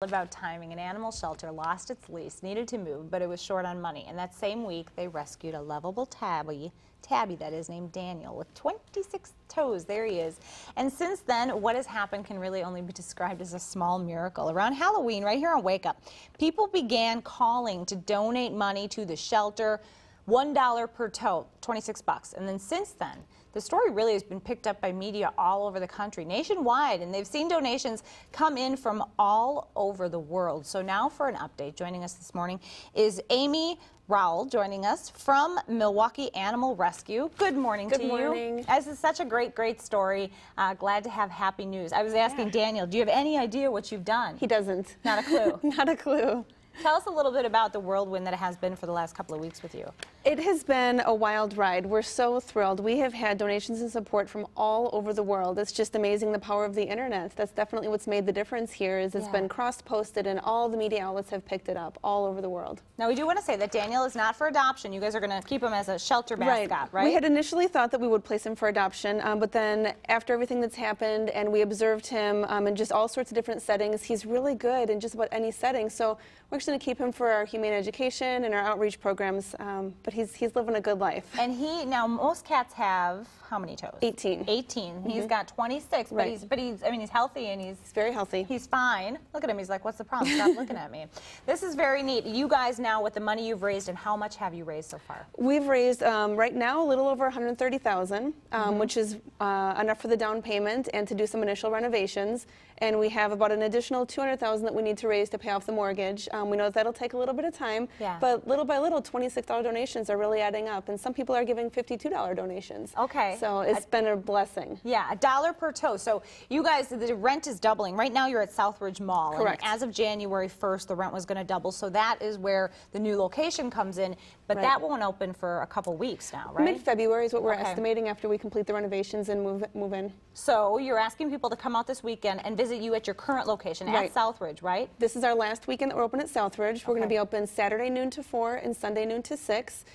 About timing. An animal shelter lost its lease, needed to move, but it was short on money. And that same week, they rescued a lovable tabby that is named Daniel, with 26 toes. There he is. And since then, what has happened can really only be described as a small miracle. Around Halloween, right here on Wake Up, people began calling to donate money to the shelter. $1 per toe, 26 bucks. And then since then, the story really has been picked up by media all over the country, nationwide, and they've seen donations come in from all over the world. So now for an update, joining us this morning is Amy Rowell, joining us from Milwaukee Animal Rescue. Good morning to you. Good morning. This is such a great story. Glad to have happy news. I was asking Daniel, do you have any idea what you've done? He doesn't. Not a clue. Not a clue. Tell us a little bit about the whirlwind that it has been for the last couple of weeks with you. It has been a wild ride. We're so thrilled. We have had donations and support from all over the world. It's just amazing, the power of the internet. That's definitely what's made the difference here. Is it's been cross-posted and all the media outlets have picked it up all over the world. Now we do want to say that Daniel is not for adoption. You guys are going to keep him as a shelter mascot, right? We had initially thought that we would place him for adoption, but then after everything that's happened and we observed him in just all sorts of different settings, he's really good in just about any setting. So we're just going to keep him for our humane education and our outreach programs, but he's living a good life. And now most cats have how many toes? 18. 18. Mm-hmm. He's got 26, but he's I mean, he's healthy and he's very healthy. He's fine. Look at him. He's like, what's the problem? Stop looking at me. This is very neat. You guys now, with the money you've raised, and how much have you raised so far? We've raised right now a little over $130,000, which is enough for the down payment and to do some initial renovations. And we have about an additional $200,000 that we need to raise to pay off the mortgage. We know that'll take a little bit of time, but little by little, $26 donations are really adding up, and some people are giving $52 donations. Okay. So it's been a blessing. Yeah, $1 per toe. So you guys, the rent is doubling. Right now you're at Southridge Mall. Correct. And as of January 1st, the rent was going to double. So that is where the new location comes in. But that won't open for a couple weeks now, right? Mid-February is what we're estimating after we complete the renovations and move in. So you're asking people to come out this weekend and visit you at your current location at Southridge, right? This is our last weekend that we're open at Southridge. We're going to be open Saturday noon to 4 and Sunday noon to 6.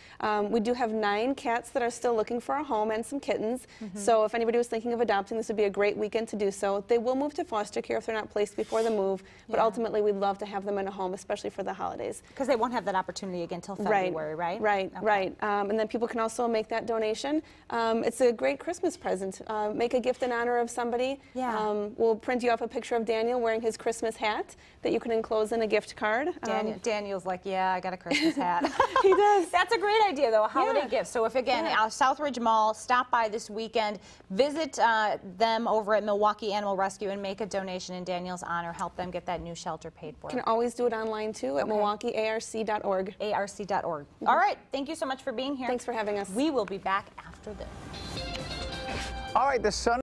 We do have 9 cats that are still looking for a home and some kittens. So if anybody was thinking of adopting, this would be a great weekend to do so. They will move to foster care if they're not placed before the move, but ultimately we'd love to have them in a home, especially for the holidays. Because they won't have that opportunity again until February, right? Right. And then people can also make that donation. It's a great Christmas present. Make a gift in honor of somebody. We'll print you off a picture of Daniel wearing his Christmas hat that you can enclose in a gift card. Daniel's like, yeah, I got a Christmas hat. He does. That's a great idea, though, a holiday gift. So if, again, Southridge Mall, stop by this weekend, visit them over at Milwaukee Animal Rescue and make a donation in Daniel's honor. Help them get that new shelter paid for. You can always do it online, too, at milwaukeearc.org. arc.org. All right. Thank you so much for being here. Thanks for having us. We will be back after this. All right, the sun